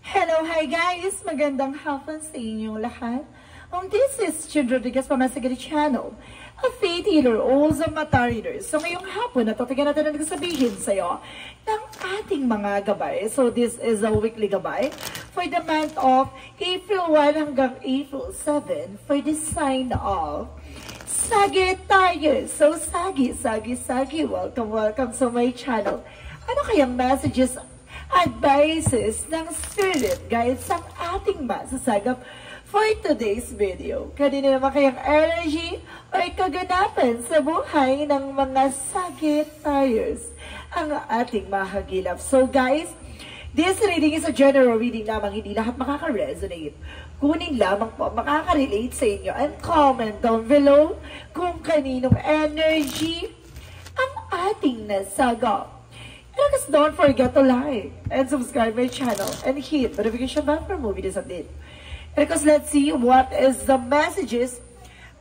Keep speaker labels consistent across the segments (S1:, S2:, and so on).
S1: Hello, hi guys! Magandang hapon sa inyong lahat. This is Chid Rodriguez from my channel, a faith healer, also mata reader. So ngayong hapon, natatagan natin na nagsasabihin sa'yo ng ating mga gabay. So this is a weekly gabay for the month of April 1 hanggang April 7 for the sign of Sagittarius. So Sagi, welcome sa my channel. Ano kayang messages, advices ng Spirit Guides ang ating masasagap for today's video? Kanina naman kayang energy o kaganapan sa buhay ng mga Sagittarius ang ating mahagilap. So guys, this reading is a general reading lamang, hindi lahat makaka-resonate. Kunin lamang po makaka-relate sa inyo and comment down below kung kaninong energy ang ating nasagap. And just don't forget to like and subscribe my channel and hit the notification bell for more videos update. Because let's see what is the messages,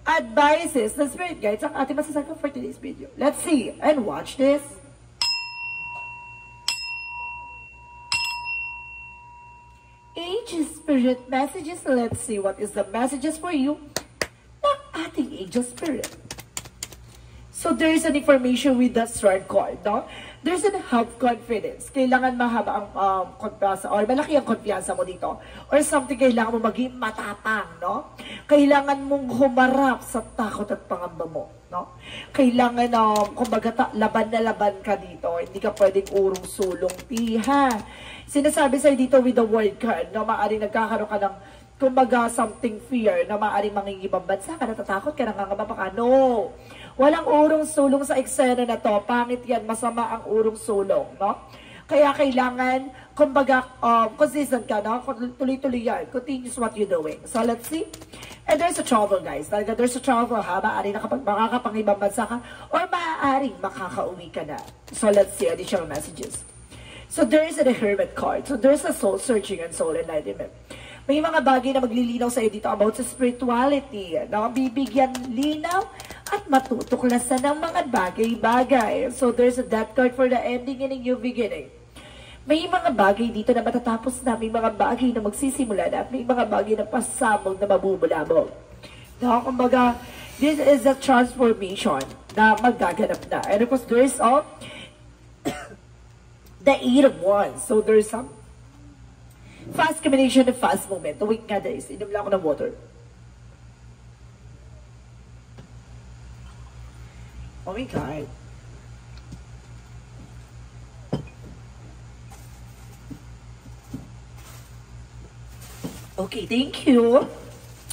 S1: advices, the Spirit Guides ang ating masasagap for today's video. Let's see and watch this. Angel Spirit messages. Let's see what is the messages for you ng ating Angel Spirit. So there is an information with the Strength card, no? There's an have confidence. Kailangan mahaba ang kumpiyansa or malaki ang kumpiyansa mo dito. Or something, kailangan mo maging matapang, no? Kailangan mong humarap sa takot at pangamba mo, no? Kailangan, kumbaga, laban na laban ka dito. Hindi ka pwedeng urong sulong piha. Sinasabi sa'yo dito with the word card, no? Maaaring nagkakaroon ka ng kumbaga something fear na maaaring mangingibang bansa ka, natatakot ka, nangangamba pa ka. No! Walang urong-sulong sa eksena na to. Pangit yan, masama ang urong-sulong, no? Kaya kailangan, kumbaga, consistent ka, no? Tuloy-tuloy yan. Continuous what you're doing. So, let's see. And there's a travel, guys. Talaga, there's a travel, ha? Maaaring makakapangibang bansa ka or maaaring makakauwi ka na. So, let's see additional messages. So, there is a Hermit card. So, there's a soul searching and soul enlightenment. May mga bagay na maglilinaw sa'yo dito about sa spirituality. No? Bibigyan linaw at matutuklasan ng mga bagay-bagay. So, there's a death card for the ending and a new beginning. May mga bagay dito na matatapos na, may mga bagay na magsisimula na, at may mga bagay na pasabog na mabubulabog. No? Kumbaga, this is a transformation na magaganap na. And of course, there's the 8 of Wands. So, there's some fast combination and fast movement. Wait nga guys, inom lang ako ng water. Oh my God. Okay, thank you.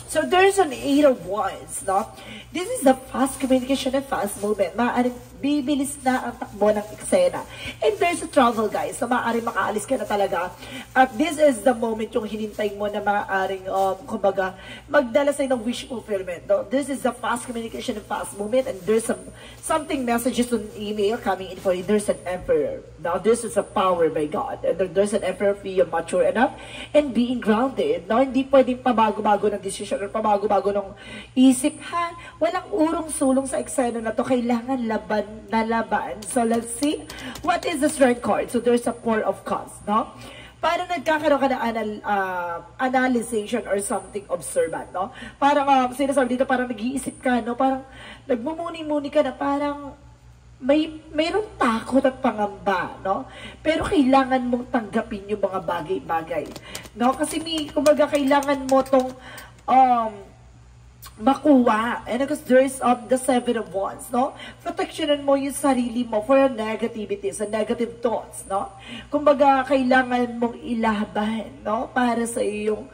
S1: So there's an 8 of Wands, no? This is the fast communication and fast movement. Maaaring bibilis na ang takbo ng eksena. And there's a travel, guys. So maaaring makaalis ka na talaga. At this is the moment yung hinintay mo na maaaring, kumbaga, magdala sa'yo ng wish fulfillment. No? This is the fast communication and fast movement. And there's something messages on email coming in for you. There's an emperor. Now, this is a power by God. And there's an emperor for you mature enough and being grounded. No? Hindi pwedeng pabago-bago ng decision or pabago-bago ng isip, ha? Walang urong-sulong sa eksena na to. Kailangan laban na laban. So, let's see. What is the Strength card? So, there's a Four of Cups, no? Parang nagkakaroon ka ng analyzation or something observant, no? Parang, sinasabi dito, parang nag-iisip ka, no? Parang nagmumuni-muni ka na parang mayroong takot at pangamba, no? Pero kailangan mong tanggapin yung mga bagay-bagay, no? Kasi kumbaga, kailangan mo tong makuha. And because there is the 7 of Wands, no? Protectionan mo yung sarili mo for negativities and negative thoughts, no? Kumbaga, kailangan mong ilaban, no? Para sa iyong,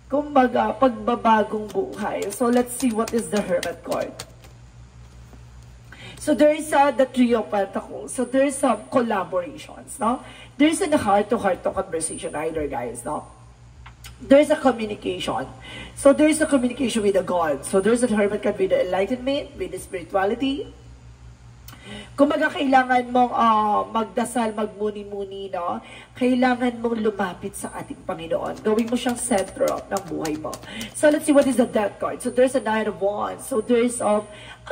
S1: kumbaga, pagbabagong buhay. So, let's see what is the Hermit card. So, there is the Three of Pentacles. So, there is some collaborations, no? There is a heart-to-heart conversation either, guys, no? There's a communication. So, there's a communication with the God. So, there's a Hermit card with the enlightenment, with the spirituality. Kumbaga, kailangan mong magdasal, magmuni-muni, no? Kailangan mong lumapit sa ating Panginoon. Gawin mo siyang sentro ng buhay mo. So, let's see what is the Death card. So, there's a Nine of Wands. So, there's a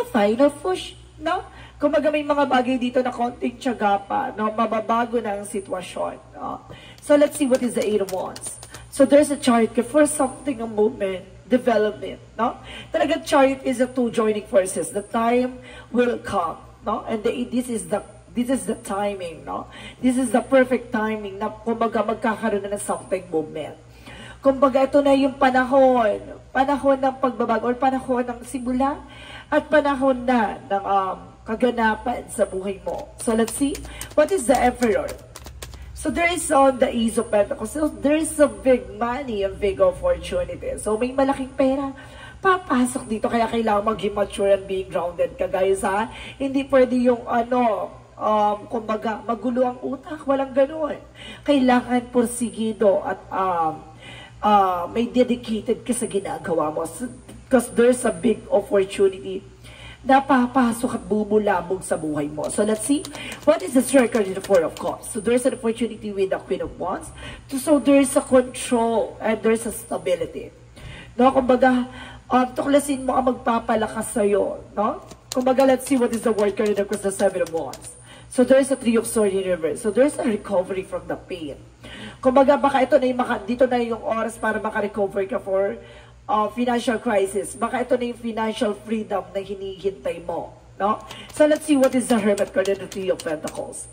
S1: final push, no? Kumbaga, may mga bagay dito na konting tiyaga pa, no? Mababago na ang sitwasyon, no? So, let's see what is the Eight of Wands. So there's a chariot for something, a movement, development, no? Talagang chariot is a two joining forces. The time will come, no? And this is the timing, no? This is the perfect timing na kumbaga magkakaroon na ng something movement. Kumbaga ito na yung panahon ng pagbabago, or panahon ng simula, at panahon na ng kaganapan sa buhay mo. So let's see, what is the Emperor? So there is on the Ace of Pentacles. So there is a big money, a big opportunity. So may malaking pera papasok dito, kaya kailangan maging mature and being grounded ka, guys, ha? Hindi pwede yung kumbaga magulo ang utak, walang ganoon. Kailangan porsigido at may dedicated ka sa ginagawa mo. Because there's a big opportunity na papasok at bubulabog sa buhay mo. So let's see, what is the circle in the Four of Cups? So there's an opportunity with the Queen of Wands. So there's a control and there's a stability. No, kumbaga, tuklasin mo ang magpapalakas sa'yo. No? Kumbaga, let's see what is the word card in the Seven of Wands. So there's a Three of Swords in reverse. So there's a recovery from the pain. Kumbaga, baka ito na yung dito na yung oras para makarecover ka for financial crisis. Baka ito na yung financial freedom na hinihintay mo. No? So let's see what is the Hermit card and the Three of Pentacles.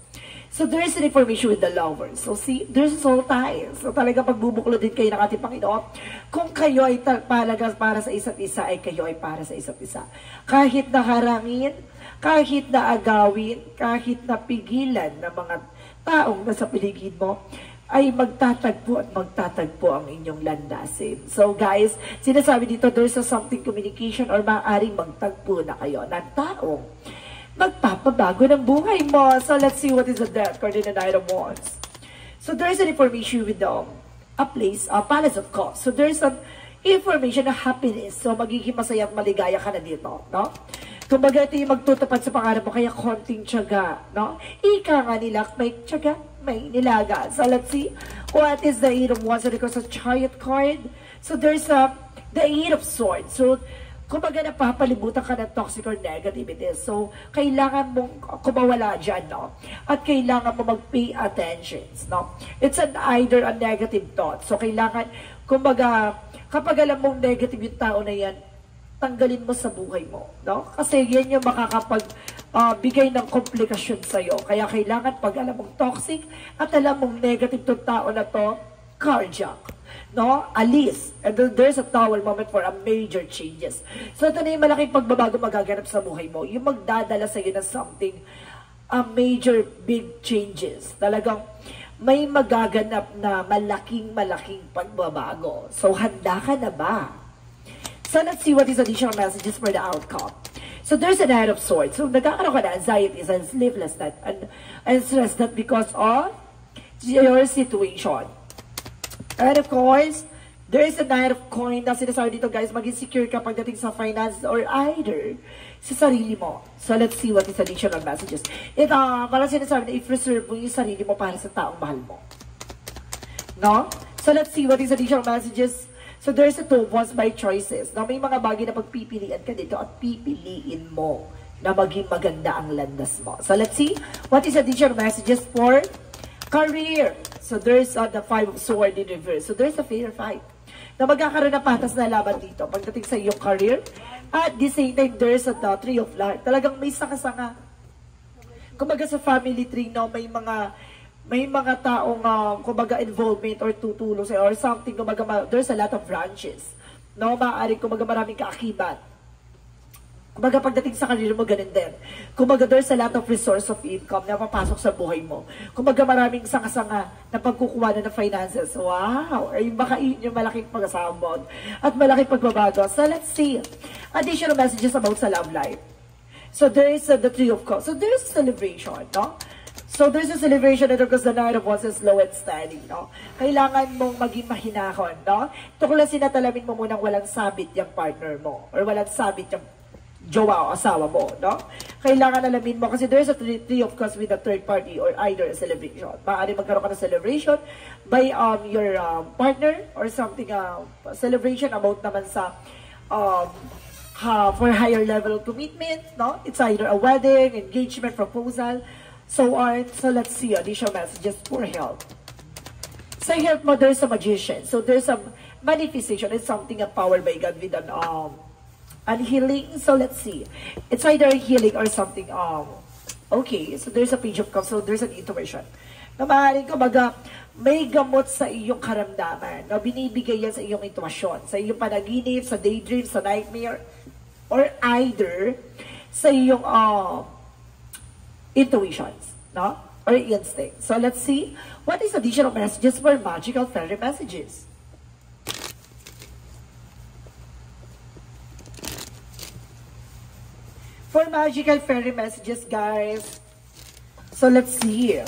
S1: So there is an information with the Lovers. So see, there's soul ties. So talaga pagbubuklo din kayo ng ating Panginoon. Kung kayo ay para sa isa't isa, ay kayo ay para sa isa't isa. Kahit na harangin, kahit na agawin, kahit na pigilan ng mga taong nasa paligid mo, ay magtatagpo at magtatagpo ang inyong landasin. So guys, sinasabi dito, there's a something communication or maaaring magtagpo na kayo ng taong magpapabago ng buhay mo. So let's see what is the Death card in the Knight of Wands. So there's an information with a Palace of Cups. So there's an information na happiness. So magiging masaya at maligaya ka na dito, no? Kumbaga ito yung magtutupad sa pangarap mo, kaya konting tiyaga, no? Ika nga nila, may tiyaga, may nilaga. So let's see, what is the Eight of Wands? So because of Chariot card, so there's the Eight of Swords. So kumbaga napapalibutan ka ng toxic or negativity. So kailangan mong kumawala dyan, no? At kailangan mo mag-pay attention, no? It's either a negative thought. So kailangan, kumbaga, kapag alam mong negative yung tao na yan, tanggalin mo sa buhay mo, no? Kasi yan yung bigay ng komplikasyon sa'yo. Kaya kailangan pag alam mong toxic at alam mong negative to tao na to, cardiac, no? Alis. And then there's a tower moment for a major changes. So ito na yung malaking pagbabago magaganap sa buhay mo. Yung magdadala sa'yo na something, a major big changes. Talagang may magaganap na malaking pagbabago. So handa ka na ba? So let's see what is additional messages for the outcome. So there's a Knight of Swords. So nagkakaroon ka na anxieties and sleeplessness and stress that because of your situation. And of course, there is a Knight of Coin na sinasabi dito, guys, maging secure ka pagdating sa finance or either sa sarili mo. So let's see what is additional messages. Ito, parang sinasabi na i-preserve mo yung sarili mo para sa taong mahal mo. No? So let's see what is additional messages. So there's a Two of Wands by choices. Na may mga bagay na pagpipilian ka dito at pipiliin mo na maging maganda ang landas mo. So let's see what is additional messages for career. So there's the Five of Swords in reverse. So there's a fair fight. Na magkakaroon ng patas na laban dito pagdating sa iyong career. At the same time, there's a Tree of Life. Talagang may sanga-sanga. Kumbaga sa family tree, no, may mga taong kumbaga involvement or tutulong sa'yo or something, kumbaga there's a lot of branches, no? Maaaring kumbaga maraming kaakibat. Kumbaga pagdating sa career mo, ganun din. Kumbaga there's a lot of resource of income na papasok sa buhay mo. Kumbaga maraming sanga-sanga na pagkukuha na ng finances. Wow! Ay baka yun yung malaking pag-asambog at malaking pagbabago. So let's see additional messages about sa love life. So there is the Three of Cups. So there is celebration, no? So there's a celebration that because the Knight of Wands is slow and steady, no? Kailangan mong maging mahinahon, no? Tuklasin at alamin mo munang walang sabit yung partner mo or walang sabit yung jowa o asawa mo, no? Kailangan alamin mo kasi there's a Three of Cups with a third party or either a celebration. Maaari magkaroon ka ng celebration by your partner or something, celebration about naman sa for higher level of commitment, no? It's either a wedding, engagement, proposal, so on. So let's see additional messages for health. Sa health mo, there's a magician. So there's a manifestation. It's something empowered by God with an healing. So let's see. It's either healing or something, okay. So there's a page of cups. So there's an intuition. Na maaaring kumbaga, may gamot sa iyong karamdaman. Na binibigay yan sa iyong intuition. Sa iyong panaginip, sa daydream, sa nightmare, or either sa iyong intuitions, no? Or instinct. So let's see what is additional messages for magical fairy messages. For magical fairy messages, guys. So let's see.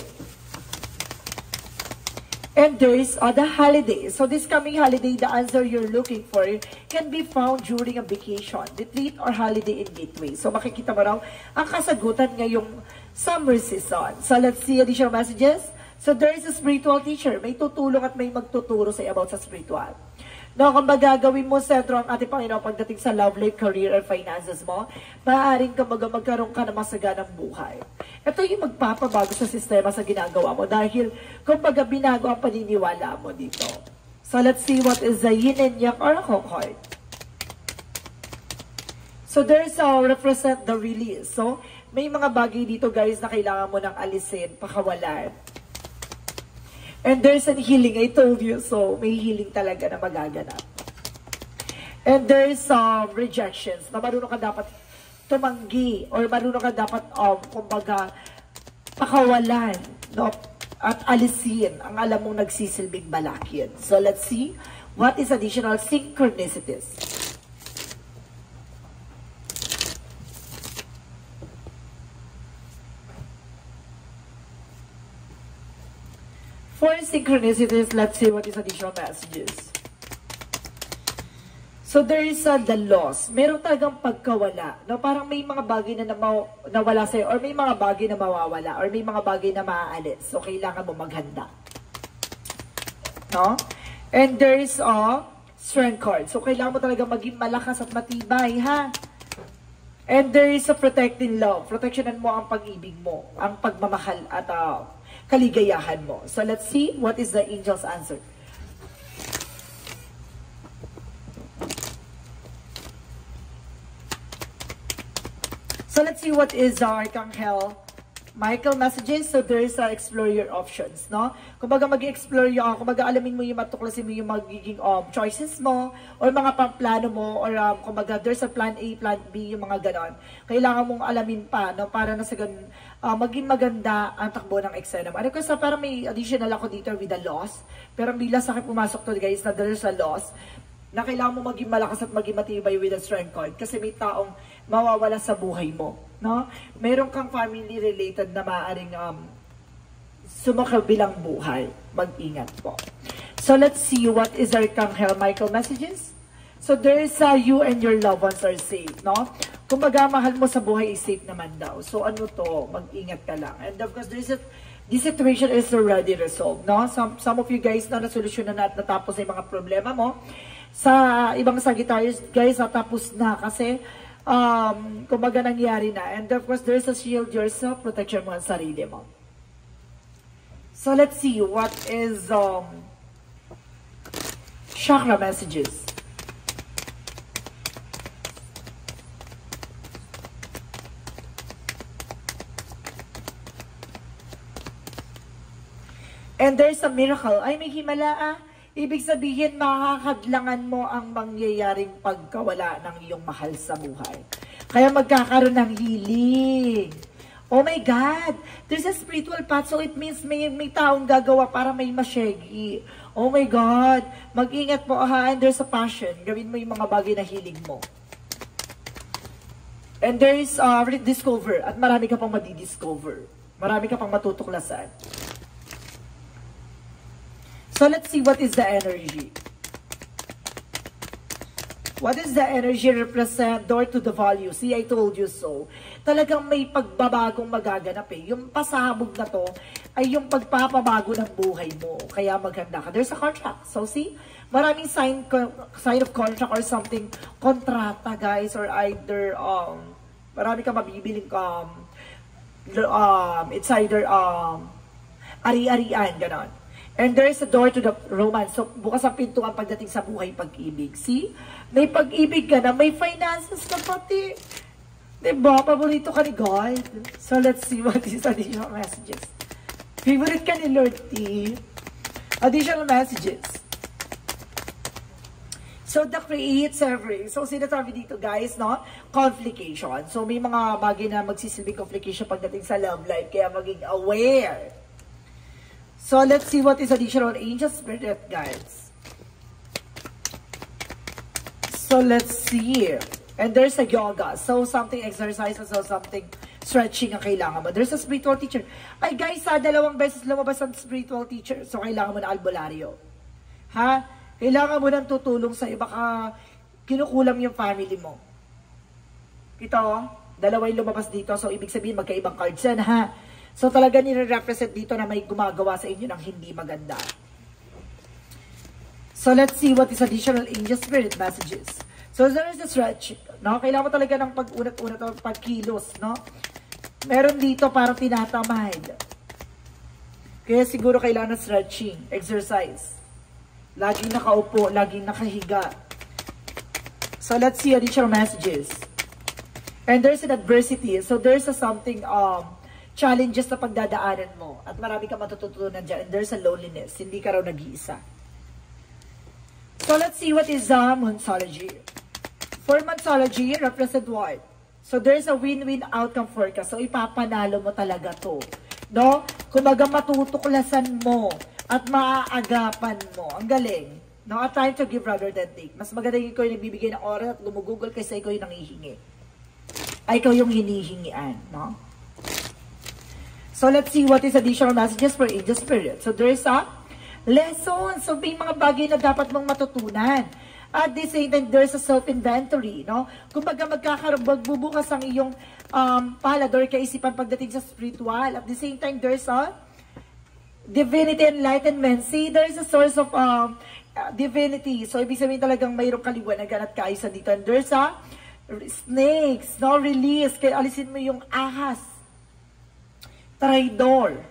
S1: And there is the holiday. So this coming holiday, the answer you're looking for can be found during a vacation, retreat, or holiday in gateway. So makikita mo raw ang kasagutan ngayong summer season. So let's see additional messages. So there is a spiritual teacher. May tutulong at may magtuturo sa about sa spiritual. No, kung magagawin mo sentro ang ating Panginoon pagdating sa love life, career, or finances mo, maaaring magkaroon ka ng masaganang buhay. Ito yung magpapabago sa sistema sa ginagawa mo dahil kumbaga binago ang paniniwala mo dito. So let's see what is the yin and yang oracle card. So there's represent the release. So may mga bagay dito guys na kailangan mo nang alisin, pakawalan. And there's a healing, I told you, so may healing talaga na magaganap. And there's rejections, na marunong ka dapat tumanggi, or marunong ka dapat, kumbaga, pakawalan, no? At alisin ang alam mong nagsisilbing balakid. So let's see, what is additional synchronicities? For synchronicities, let's see what is additional messages. So there is the loss. Meron talagang pagkawala. No? Parang may mga bagay na nawala sa'yo, or may mga bagay na mawawala, or may mga bagay na maaalis. So kailangan mo maghanda. No? And there is a strength card. So kailangan mo talaga maging malakas at matibay, ha? And there is a protecting love. Protectionan mo ang pag-ibig mo, ang pagmamahal at kaligayahan mo. So let's see what is the angel's answer. So let's see what is the Archangel Michael messages. So there is explore your options, no? Kumbaga mag-explore yung, kumbaga alamin mo yung matuklasin mo yung magiging choices mo, or mga plano mo, or kumbaga there's a plan A, plan B, yung mga ganon. Kailangan mong alamin pa, no? Para na sa ganun, maging maganda ang takbo ng eksena mo. Ano kasi parang may additional ako dito with the loss, pero bila sa akin pumasok to guys na there's a loss, na kailangan mo maging malakas at maging matibay with the strength card. Kasi may taong mawawala sa buhay mo. No? Meron kang family-related na maaaring sumakabilang buhay. Mag-ingat po. So let's see what is Archangel Michael messages. So there is you and your loved ones are safe. No? Kumbaga, mahal mo sa buhay is safe naman daw. So ano to? Mag-ingat ka lang. And of course, this situation is already resolved. No? Some of you guys na nasolusyonan na at natapos yung mga problema mo. Sa ibang Sagittarius, guys, natapos na kasi kumbaga nangyari na. And of course, there's a shield yourself, protection mo ang sarili mo. So let's see what is chakra messages. And there's a miracle. Ay, may himala. Ibig sabihin, makakadlangan mo ang mangyayaring pagkawala ng iyong mahal sa buhay. Kaya magkakaroon ng healing. Oh my God! There's a spiritual path, so it means may taong gagawa para may masyegi. Oh my God! Mag-ingat po, ha? And there's a passion. Gawin mo yung mga bagay na hilig mo. And there is rediscover. At marami ka pang madidiscover. Marami ka pang matutuklasan. So let's see what is the energy. What is the energy represent? Door to the value. See, I told you so. Talagang may pagbabagong magaganap eh. Yung pasabog na to ay yung pagpapabago ng buhay mo. Kaya maganda ka. There's a contract. So see, maraming sign of contract or something. Kontrata guys, or either marami ka mabibiling it's either ari-arian, ganon. And there is a door to the romance. So, bukas ang pintuan pagdating sa buhay pag-ibig. See? May pag-ibig ka na, may finances ka pati. Diba? Paborito ka ni God. So, let's see what is additional messages. Favorite ka ni Lord T. Additional messages. So, the create severing. So, sinasabi dito, guys, no? Complication. So, may mga bagay na magsisilbing complication pagdating sa love life. Kaya maging aware. So, let's see what is additional angel spirit, guys. So, let's see. And there's a yoga. So, something exercise. So, something stretching ang kailangan mo. There's a spiritual teacher. Ay, guys, 2 beses lumabas ang spiritual teacher. So, kailangan mo na albularyo. Ha? Kailangan mo nang tutulong sa'yo. Baka kinukulam yung family mo. Ito, 2 yung lumabas dito. So, ibig sabihin, magkaibang cards yan, ha? So, talaga nire-represent dito na may gumagawa sa inyo ng hindi maganda. So, let's see what is additional angel spirit messages. So, there is a stretch. No? Kailangan mo talaga ng pag-unat-unat o pag-kilos, no? Meron dito parang tinatamad. Kaya siguro kailangan ng stretching, exercise. Laging nakaupo, laging nakahiga. So, let's see additional messages. And there's an adversity. So, there's a something, challenges na pagdadaanan mo. At marami ka matututunan dyan. And there's a loneliness. Hindi ka raw nag-iisa. So, let's see what is Monsology. For Monsology, represent what? So, there's a win-win outcome for ka. So, ipapanalo mo talaga to. No? Kumaga matutuklasan mo at maaagapan mo. Ang galing. No? A time to give rather than take. Mas maganda yung ikaw yung nagbibigay ng oras at gumugugol kaysa ikaw yung nangihingi. Ay, ikaw yung hinihingian. No? So, let's see what is additional messages for angel spirit. So, there is a lesson. So, may mga bagay na dapat mong matutunan. At the same time, there's a self-inventory. No? Kumbaga, magbubukas ang iyong palad or kaisipan pagdating sa spiritual. At the same time, there's a divinity enlightenment. See, there is a source of divinity. So, ibig sabihin talagang mayroong kaliwanagan at kaayusan dito. And there's a snakes, no? Release. Kaya alisin mo yung ahas. Traidor.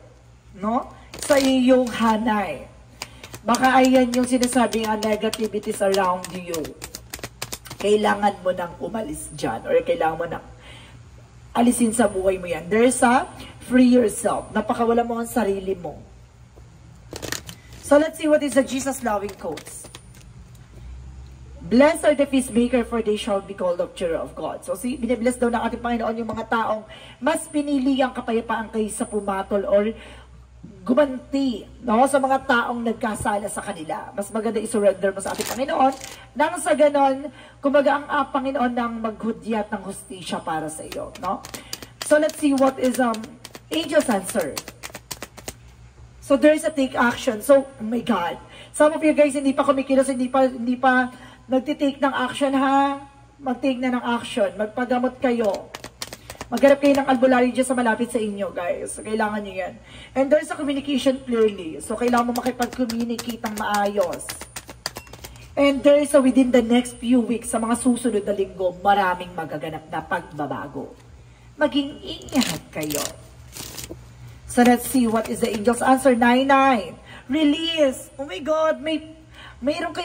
S1: No? Sa iyong hanay. Baka ayan yung sinasabing negativities around you. Kailangan mo nang umalis dyan. Or kailangan mo nang alisin sa buhay mo yan. There's a free yourself. Napakawala mo ang sarili mo. So, let's see what is the Jesus-loving quotes. Blessed are the peacemaker, for they shall be called of children of God. So, see, binibless daw ng ating Panginoon yung mga taong mas pinili ang kapayapaan kaysa pumatol or gumanti, no, sa mga taong nagkasala sa kanila. Mas maganda isurrender mo sa ating Panginoon nang sa ganon, kumbaga ang Panginoon nang maghudyat ng hustisya para sa iyo. No? So, let's see what is angel's answer. So, there is a take action. So, oh my God. Some of you guys, hindi pa kumikilos, hindi pa nagtitake ng action, ha? Mag-take na ng action. Magpagamot kayo. Maghanap kayo ng albularyo dyan sa malapit sa inyo, guys. So, kailangan nyo yan. And there's a communication clearly. So, kailangan mo makipag-communicate ng maayos. And there is a within the next few weeks, sa mga susunod na linggo, maraming magaganap na pagbabago. Maging ingat kayo. So, let's see what is the angel's answer. 9-9. Release. Oh my God, mayroon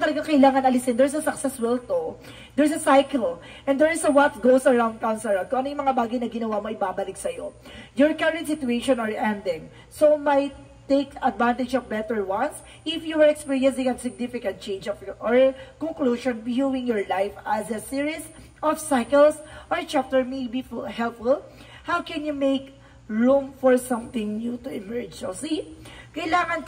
S1: talaga kailangan alisin. There's a success will to. There's a cycle. And there is a what goes around comes around. Kung ano yung mga bagay na ginawa mo, ibabalik sa'yo. Your current situation are ending. So, might take advantage of better ones if you are experiencing a significant change of or conclusion, viewing your life as a series of cycles or chapter may be helpful. How can you make room for something new to emerge? So, see? Kailangan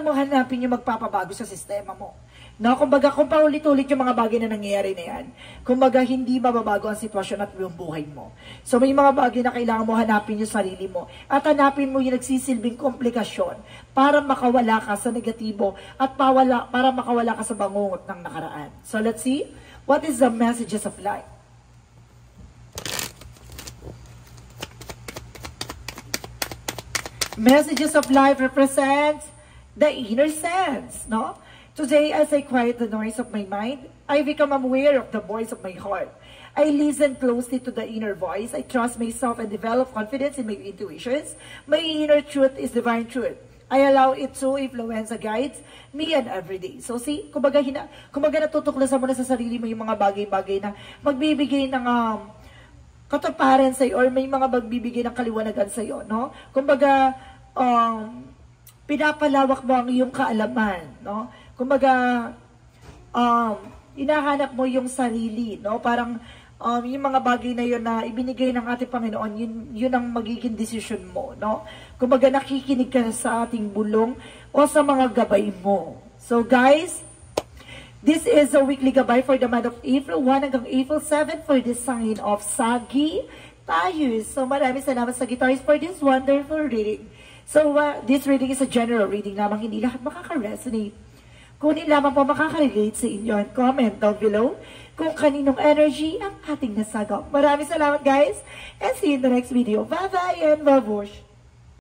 S1: mo hanapin yung magpapabago sa sistema mo. No, kumbaga, kung paulit-ulit yung mga bagay na nangyayari na yan, kumbaga, hindi mababago ang sitwasyon at yung buhay mo. So, may mga bagay na kailangan mo hanapin yung sarili mo at hanapin mo yung nagsisilbing komplikasyon para makawala ka sa negatibo at para makawala ka sa bangungot ng nakaraan. So, let's see. What is the messages of life? Messages of life represents the inner sense, no? Today, as I quiet the noise of my mind, I become aware of the voice of my heart. I listen closely to the inner voice. I trust myself and develop confidence in my intuitions. My inner truth is divine truth. I allow it to influence and guides me and every day. So see, kumbaga natutuklasan mo na sa sarili mo yung mga bagay-bagay na magbibigay ng katuparan sa'yo or may mga magbibigay ng kaliwanagan sa'yo, no? Kumbaga, pinapalawak mo ang iyong kaalaman, no? Kumbaga, hinahanap mo yung sarili, no? Parang, yung mga bagay na yun na ibinigay ng ating Panginoon, yun ang magiging decision mo, no? Kumbaga, nakikinig ka sa ating bulong o sa mga gabay mo. So, guys, this is a weekly gabay for the month of April 1 hanggang April 7 for the sign of Sagittarius. So, maraming salamat Sagittarius for this wonderful reading. So, this reading is a general reading lamang, hindi lahat makaka-resonate. Kunin lamang po makaka-relate sa inyo and comment down below kung kaninong energy ang ating nasagap. Maraming salamat guys and see you in the next video. Bye-bye and babush!